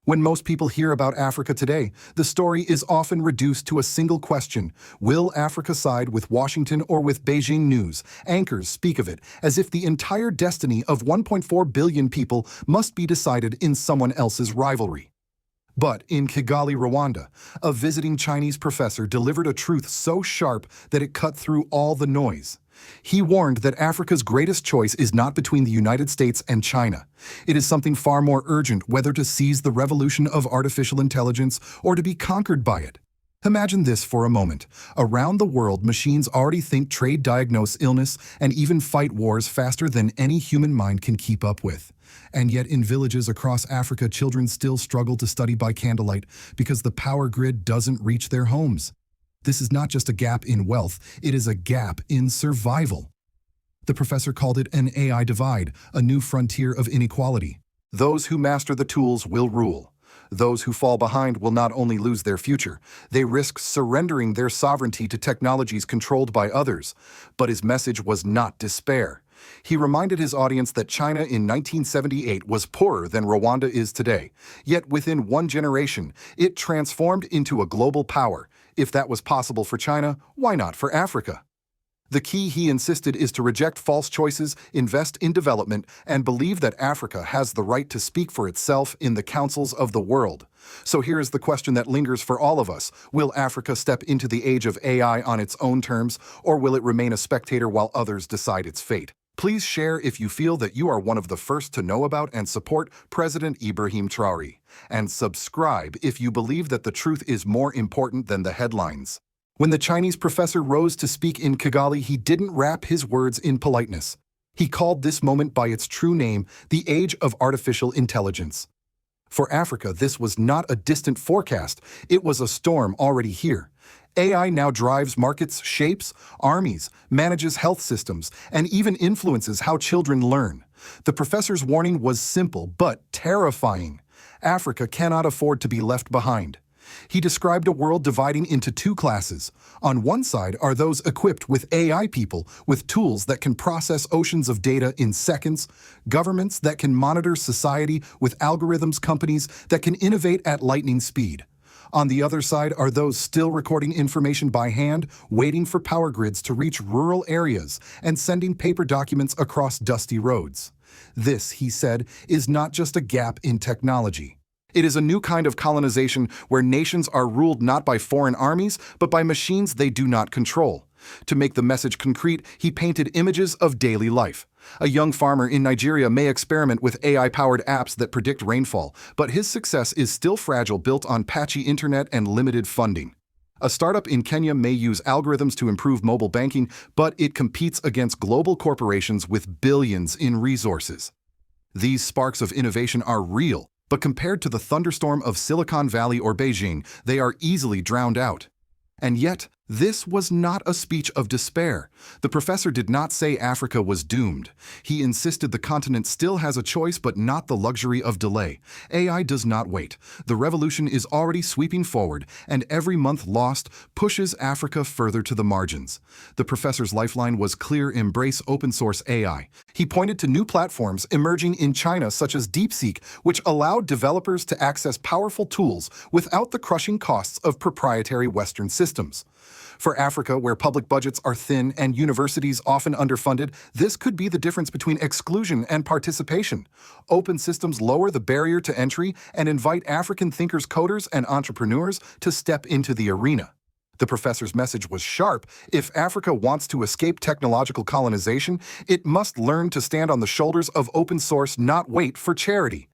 When most people hear about Africa today, the story is often reduced to a single question: will Africa side with Washington or with Beijing news? Anchors speak of it as if the entire destiny of 1.4 billion people must be decided in someone else's rivalry. But in Kigali, Rwanda, a visiting Chinese professor delivered a truth so sharp that it cut through all the noise. He warned that Africa's greatest choice is not between the United States and China. It is something far more urgent, whether to seize the revolution of artificial intelligence or to be conquered by it. Imagine this for a moment. Around the world, machines already think, trade, diagnose illness, and even fight wars faster than any human mind can keep up with. And yet in villages across Africa, children still struggle to study by candlelight because the power grid doesn't reach their homes. This is not just a gap in wealth, it is a gap in survival. The professor called it an AI divide, a new frontier of inequality. Those who master the tools will rule. Those who fall behind will not only lose their future, they risk surrendering their sovereignty to technologies controlled by others. But his message was not despair. He reminded his audience that China in 1978 was poorer than Rwanda is today. Yet within one generation, it transformed into a global power. If that was possible for China, why not for Africa? The key, he insisted, is to reject false choices, invest in development, and believe that Africa has the right to speak for itself in the councils of the world. So here is the question that lingers for all of us. Will Africa step into the age of AI on its own terms, or will it remain a spectator while others decide its fate? Please share if you feel that you are one of the first to know about and support President Ibrahim Traoré. And subscribe if you believe that the truth is more important than the headlines. When the Chinese professor rose to speak in Kigali, he didn't wrap his words in politeness. He called this moment by its true name, the age of artificial intelligence. For Africa, this was not a distant forecast. It was a storm already here. AI now drives markets, shapes armies, manages health systems, and even influences how children learn. The professor's warning was simple but terrifying. Africa cannot afford to be left behind. He described a world dividing into two classes. On one side are those equipped with AI people, with tools that can process oceans of data in seconds, governments that can monitor society with algorithms, companies that can innovate at lightning speed. On the other side are those still recording information by hand, waiting for power grids to reach rural areas, and sending paper documents across dusty roads. This, he said, is not just a gap in technology. It is a new kind of colonization where nations are ruled not by foreign armies, but by machines they do not control. To make the message concrete, he painted images of daily life. A young farmer in Nigeria may experiment with AI-powered apps that predict rainfall, but his success is still fragile, built on patchy internet and limited funding. A startup in Kenya may use algorithms to improve mobile banking, but it competes against global corporations with billions in resources. These sparks of innovation are real, but compared to the thunderstorm of Silicon Valley or Beijing, they are easily drowned out. And yet, this was not a speech of despair. The professor did not say Africa was doomed. He insisted the continent still has a choice, but not the luxury of delay. AI does not wait. The revolution is already sweeping forward, and every month lost pushes Africa further to the margins. The professor's lifeline was clear: embrace open-source AI. He pointed to new platforms emerging in China, such as DeepSeek, which allowed developers to access powerful tools without the crushing costs of proprietary Western systems. For Africa, where public budgets are thin and universities often underfunded, this could be the difference between exclusion and participation. Open systems lower the barrier to entry and invite African thinkers, coders, and entrepreneurs to step into the arena. The professor's message was sharp. If Africa wants to escape technological colonization, it must learn to stand on the shoulders of open source, not wait for charity.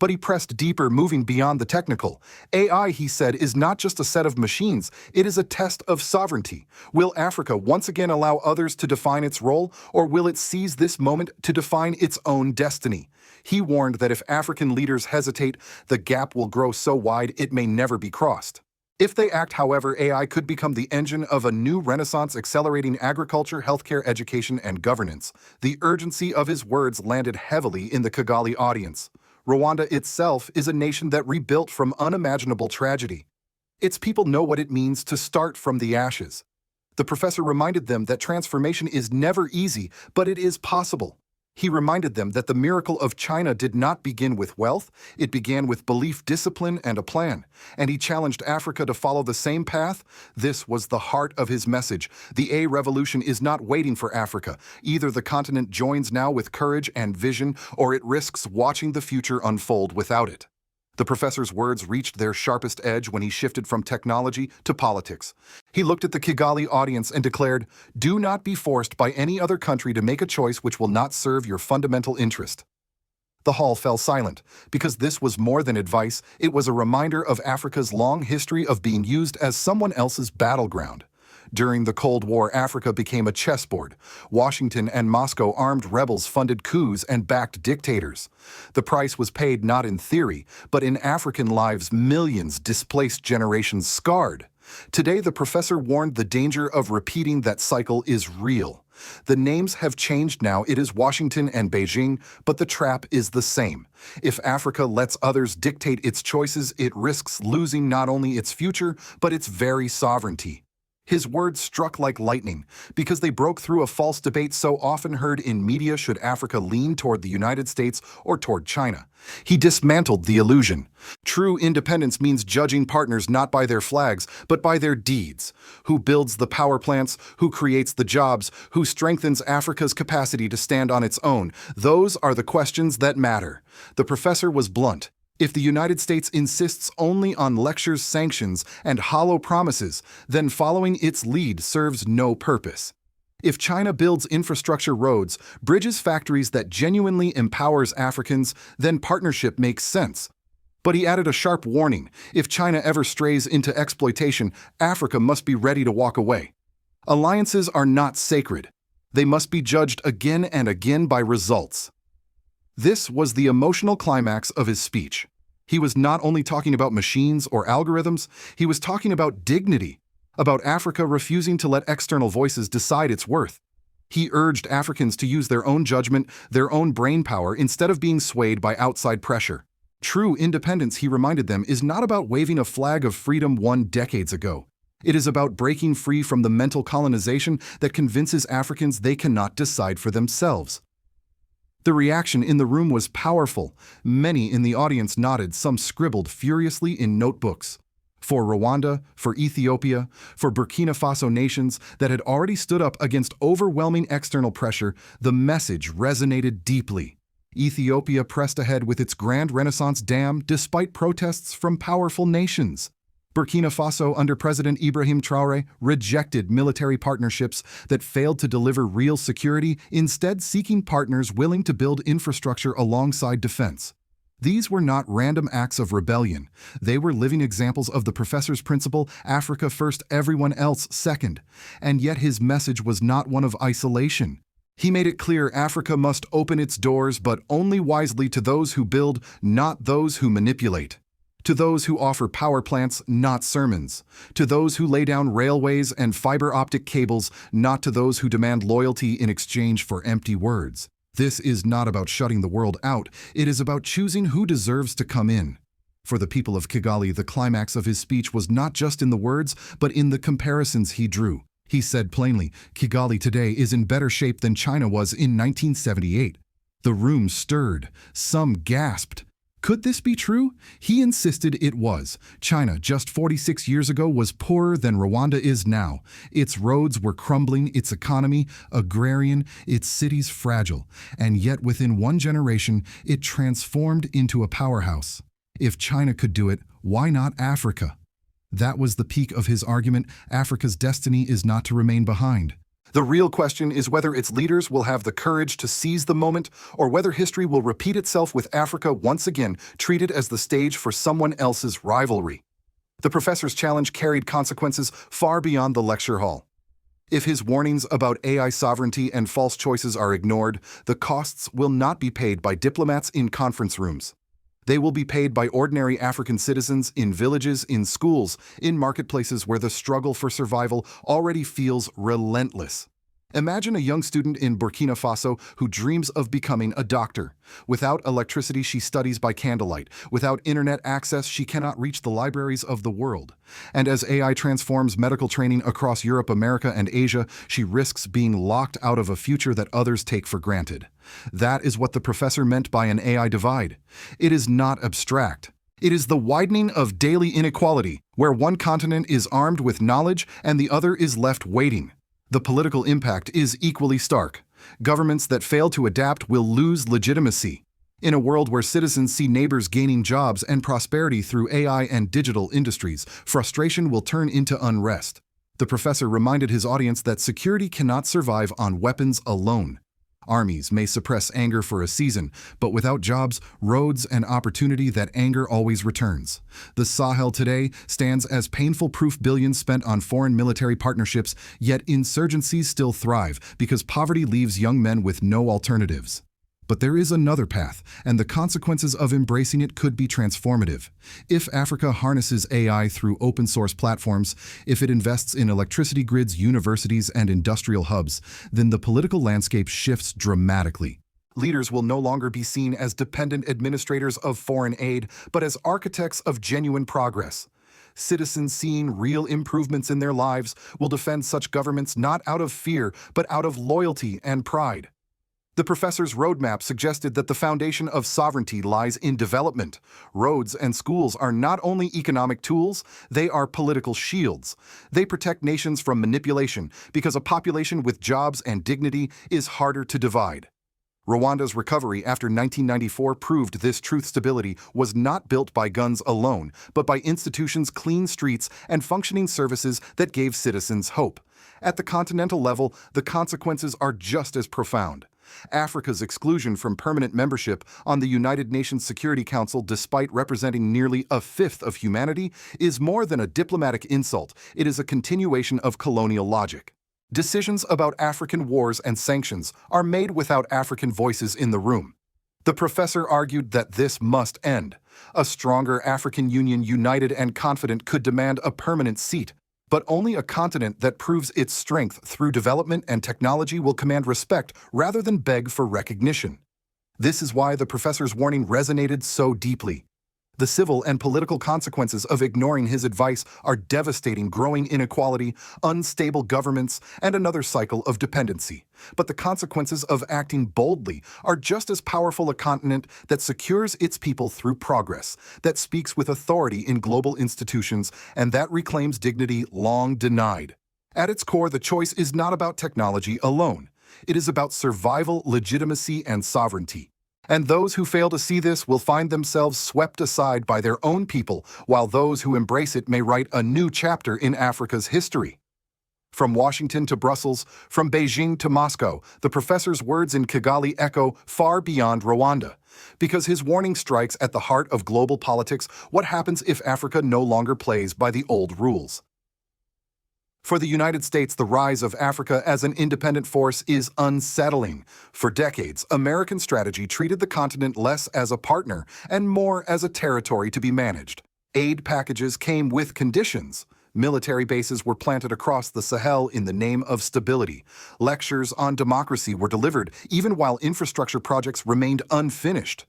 But he pressed deeper, moving beyond the technical. AI, he said, is not just a set of machines, it is a test of sovereignty. Will Africa once again allow others to define its role, or will it seize this moment to define its own destiny? He warned that if African leaders hesitate, the gap will grow so wide it may never be crossed. If they act, however, AI could become the engine of a new renaissance, accelerating agriculture, healthcare, education, and governance. The urgency of his words landed heavily in the Kigali audience. Rwanda itself is a nation that rebuilt from unimaginable tragedy. Its people know what it means to start from the ashes. The professor reminded them that transformation is never easy, but it is possible. He reminded them that the miracle of China did not begin with wealth, it began with belief, discipline, and a plan. And he challenged Africa to follow the same path. This was the heart of his message. The A revolution is not waiting for Africa. Either the continent joins now with courage and vision, or it risks watching the future unfold without it. The professor's words reached their sharpest edge when he shifted from technology to politics. He looked at the Kigali audience and declared, "Do not be forced by any other country to make a choice which will not serve your fundamental interest." The hall fell silent, because this was more than advice, it was a reminder of Africa's long history of being used as someone else's battleground. During the Cold War, Africa became a chessboard. Washington and Moscow armed rebels, funded coups, and backed dictators. The price was paid not in theory, but in African lives, millions displaced, generations scarred. Today, the professor warned the danger of repeating that cycle is real. The names have changed now, it is Washington and Beijing, but the trap is the same. If Africa lets others dictate its choices, it risks losing not only its future, but its very sovereignty. His words struck like lightning, because they broke through a false debate so often heard in media: should Africa lean toward the United States or toward China? He dismantled the illusion. True independence means judging partners not by their flags, but by their deeds. Who builds the power plants? Who creates the jobs? Who strengthens Africa's capacity to stand on its own? Those are the questions that matter. The professor was blunt. If the United States insists only on lectures, sanctions, and hollow promises, then following its lead serves no purpose. If China builds infrastructure, roads, bridges, factories that genuinely empowers Africans, then partnership makes sense. But he added a sharp warning: if China ever strays into exploitation, Africa must be ready to walk away. Alliances are not sacred. They must be judged again and again by results. This was the emotional climax of his speech. He was not only talking about machines or algorithms, he was talking about dignity, about Africa refusing to let external voices decide its worth. He urged Africans to use their own judgment, their own brainpower, instead of being swayed by outside pressure. True independence, he reminded them, is not about waving a flag of freedom won decades ago. It is about breaking free from the mental colonization that convinces Africans they cannot decide for themselves. The reaction in the room was powerful. Many in the audience nodded, some scribbled furiously in notebooks. For Rwanda, for Ethiopia, for Burkina Faso, nations that had already stood up against overwhelming external pressure, the message resonated deeply. Ethiopia pressed ahead with its Grand Renaissance Dam despite protests from powerful nations. Burkina Faso, under President Ibrahim Traoré, rejected military partnerships that failed to deliver real security, instead seeking partners willing to build infrastructure alongside defense. These were not random acts of rebellion. They were living examples of the professor's principle: Africa first, everyone else second. And yet his message was not one of isolation. He made it clear Africa must open its doors, but only wisely, to those who build, not those who manipulate. To those who offer power plants, not sermons. To those who lay down railways and fiber optic cables, not to those who demand loyalty in exchange for empty words. This is not about shutting the world out, it is about choosing who deserves to come in. For the people of Kigali, the climax of his speech was not just in the words, but in the comparisons he drew. He said plainly, Kigali today is in better shape than China was in 1978. The room stirred. Some gasped. Could this be true? He insisted it was. China, just 46 years ago, was poorer than Rwanda is now. Its roads were crumbling, its economy agrarian, its cities fragile. And yet within one generation, it transformed into a powerhouse. If China could do it, why not Africa? That was the peak of his argument. Africa's destiny is not to remain behind. The real question is whether its leaders will have the courage to seize the moment, or whether history will repeat itself with Africa once again treated as the stage for someone else's rivalry. The professor's challenge carried consequences far beyond the lecture hall. If his warnings about AI sovereignty and false choices are ignored, the costs will not be paid by diplomats in conference rooms. They will be paid by ordinary African citizens in villages, in schools, in marketplaces where the struggle for survival already feels relentless. Imagine a young student in Burkina Faso who dreams of becoming a doctor. Without electricity, she studies by candlelight. Without internet access, she cannot reach the libraries of the world. And as AI transforms medical training across Europe, America, and Asia, she risks being locked out of a future that others take for granted. That is what the professor meant by an AI divide. It is not abstract. It is the widening of daily inequality, where one continent is armed with knowledge and the other is left waiting. The political impact is equally stark. Governments that fail to adapt will lose legitimacy. In a world where citizens see neighbors gaining jobs and prosperity through AI and digital industries, frustration will turn into unrest. The professor reminded his audience that security cannot survive on weapons alone. Armies may suppress anger for a season, but without jobs, roads, and opportunity, that anger always returns. The Sahel today stands as painful proof. Billions spent on foreign military partnerships, yet insurgencies still thrive because poverty leaves young men with no alternatives. But there is another path, and the consequences of embracing it could be transformative. If Africa harnesses AI through open-source platforms, if it invests in electricity grids, universities, and industrial hubs, then the political landscape shifts dramatically. Leaders will no longer be seen as dependent administrators of foreign aid, but as architects of genuine progress. Citizens seeing real improvements in their lives will defend such governments not out of fear, but out of loyalty and pride. The professor's roadmap suggested that the foundation of sovereignty lies in development. Roads and schools are not only economic tools, they are political shields. They protect nations from manipulation because a population with jobs and dignity is harder to divide. Rwanda's recovery after 1994 proved this truth. Stability was not built by guns alone, but by institutions, clean streets, and functioning services that gave citizens hope. At the continental level, the consequences are just as profound. Africa's exclusion from permanent membership on the United Nations Security Council, despite representing nearly a fifth of humanity, is more than a diplomatic insult. It is a continuation of colonial logic. Decisions about African wars and sanctions are made without African voices in the room. The professor argued that this must end. A stronger African Union, united and confident, could demand a permanent seat. But only a continent that proves its strength through development and technology will command respect rather than beg for recognition. This is why the professor's warning resonated so deeply. The civil and political consequences of ignoring his advice are devastating: growing inequality, unstable governments, and another cycle of dependency. But the consequences of acting boldly are just as powerful: a continent that secures its people through progress, that speaks with authority in global institutions, and that reclaims dignity long denied. At its core, the choice is not about technology alone. It is about survival, legitimacy, and sovereignty. And those who fail to see this will find themselves swept aside by their own people, while those who embrace it may write a new chapter in Africa's history. From Washington to Brussels, from Beijing to Moscow, the professor's words in Kigali echo far beyond Rwanda. Because his warning strikes at the heart of global politics: what happens if Africa no longer plays by the old rules? For the United States, the rise of Africa as an independent force is unsettling. For decades, American strategy treated the continent less as a partner and more as a territory to be managed. Aid packages came with conditions. Military bases were planted across the Sahel in the name of stability. Lectures on democracy were delivered even while infrastructure projects remained unfinished.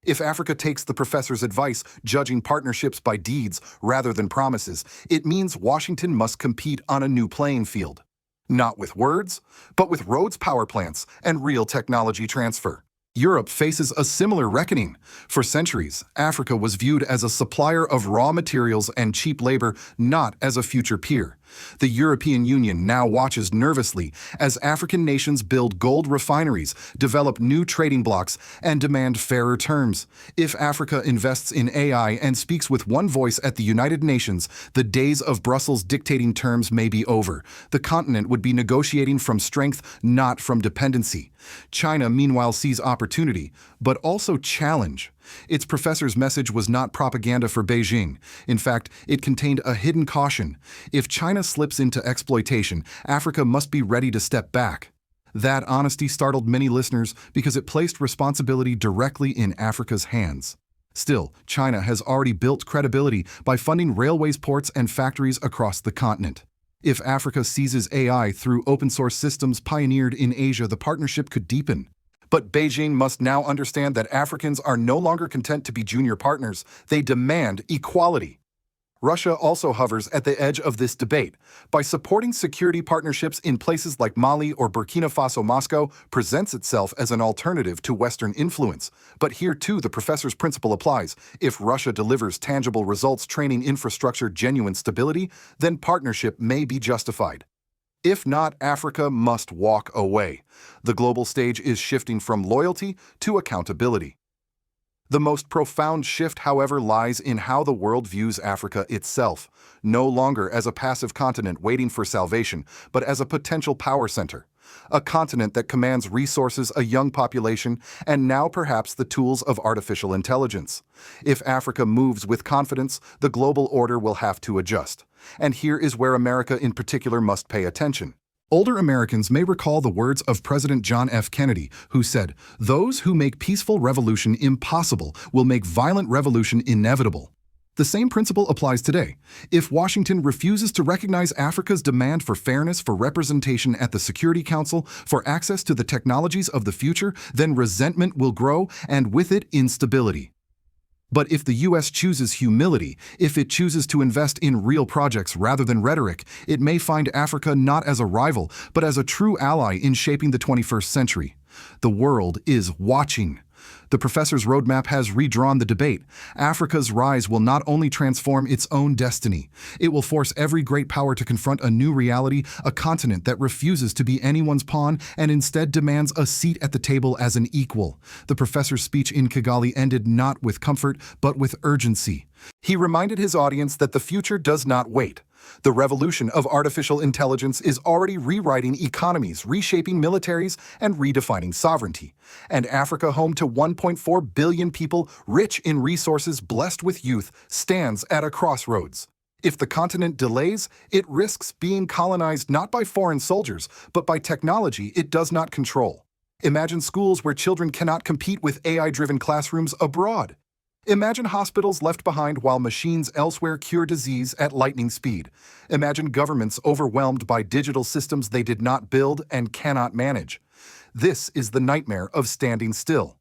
If Africa takes the professor's advice, judging partnerships by deeds rather than promises, it means Washington must compete on a new playing field. Not with words, but with roads, power plants, and real technology transfer. Europe faces a similar reckoning. For centuries, Africa was viewed as a supplier of raw materials and cheap labor, not as a future peer. The European Union now watches nervously as African nations build gold refineries, develop new trading blocs, and demand fairer terms. If Africa invests in AI and speaks with one voice at the United Nations, the days of Brussels dictating terms may be over. The continent would be negotiating from strength, not from dependency. China, meanwhile, sees opportunity, but also challenge. Its professor's message was not propaganda for Beijing. In fact, it contained a hidden caution. If China slips into exploitation, Africa must be ready to step back. That honesty startled many listeners because it placed responsibility directly in Africa's hands. Still, China has already built credibility by funding railways, ports, and factories across the continent. If Africa seizes AI through open-source systems pioneered in Asia, the partnership could deepen. But Beijing must now understand that Africans are no longer content to be junior partners. They demand equality. Russia also hovers at the edge of this debate. By supporting security partnerships in places like Mali or Burkina Faso, Moscow presents itself as an alternative to Western influence. But here too the professor's principle applies. If Russia delivers tangible results, training infrastructure, genuine stability, then partnership may be justified. If not, Africa must walk away. The global stage is shifting from loyalty to accountability. The most profound shift, however, lies in how the world views Africa itself, no longer as a passive continent waiting for salvation, but as a potential power center. A continent that commands resources, a young population, and now perhaps the tools of artificial intelligence. If Africa moves with confidence, the global order will have to adjust. And here is where America in particular must pay attention. Older Americans may recall the words of President John F. Kennedy, who said, "Those who make peaceful revolution impossible will make violent revolution inevitable." The same principle applies today. If Washington refuses to recognize Africa's demand for fairness, for representation at the Security Council, for access to the technologies of the future, then resentment will grow, and with it, instability. But if the U.S. chooses humility, if it chooses to invest in real projects rather than rhetoric, it may find Africa not as a rival, but as a true ally in shaping the 21st century. The world is watching. The professor's roadmap has redrawn the debate. Africa's rise will not only transform its own destiny, it will force every great power to confront a new reality, a continent that refuses to be anyone's pawn and instead demands a seat at the table as an equal. The professor's speech in Kigali ended not with comfort, but with urgency. He reminded his audience that the future does not wait. The revolution of artificial intelligence is already rewriting economies, reshaping militaries, and redefining sovereignty. And Africa, home to 1.4 billion people, rich in resources, blessed with youth, stands at a crossroads. If the continent delays, it risks being colonized not by foreign soldiers, but by technology it does not control. Imagine schools where children cannot compete with AI-driven classrooms abroad. Imagine hospitals left behind while machines elsewhere cure disease at lightning speed. Imagine governments overwhelmed by digital systems they did not build and cannot manage. This is the nightmare of standing still.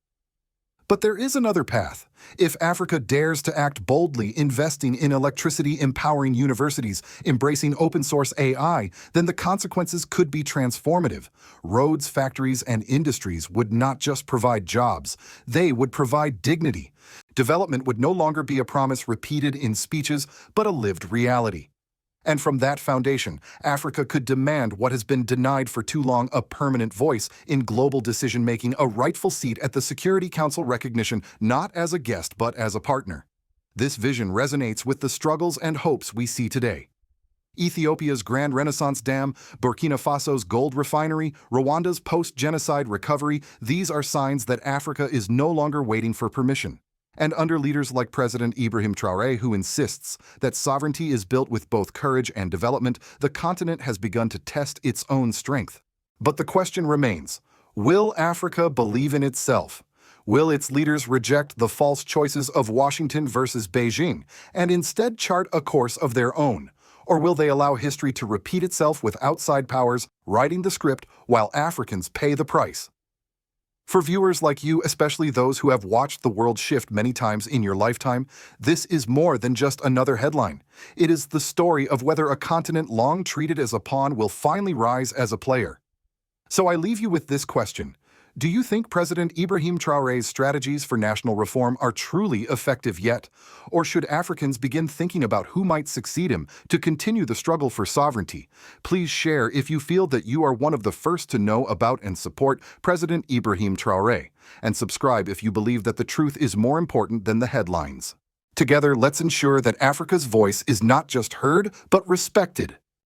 But there is another path. If Africa dares to act boldly, investing in electricity, empowering universities, embracing open-source AI, then the consequences could be transformative. Roads, factories, and industries would not just provide jobs, they would provide dignity. Development would no longer be a promise repeated in speeches, but a lived reality. And from that foundation, Africa could demand what has been denied for too long: a permanent voice in global decision-making, a rightful seat at the Security Council, recognition not as a guest but as a partner. This vision resonates with the struggles and hopes we see today. Ethiopia's Grand Renaissance Dam, Burkina Faso's gold refinery, Rwanda's post-genocide recovery, these are signs that Africa is no longer waiting for permission. And under leaders like President Ibrahim Traoré, who insists that sovereignty is built with both courage and development, the continent has begun to test its own strength. But the question remains, will Africa believe in itself? Will its leaders reject the false choices of Washington versus Beijing and instead chart a course of their own? Or will they allow history to repeat itself with outside powers writing the script while Africans pay the price? For viewers like you, especially those who have watched the world shift many times in your lifetime, this is more than just another headline. It is the story of whether a continent long treated as a pawn will finally rise as a player. So I leave you with this question. Do you think President Ibrahim Traoré's strategies for national reform are truly effective yet? Or should Africans begin thinking about who might succeed him to continue the struggle for sovereignty? Please share if you feel that you are one of the first to know about and support President Ibrahim Traoré, and subscribe if you believe that the truth is more important than the headlines. Together, let's ensure that Africa's voice is not just heard, but respected.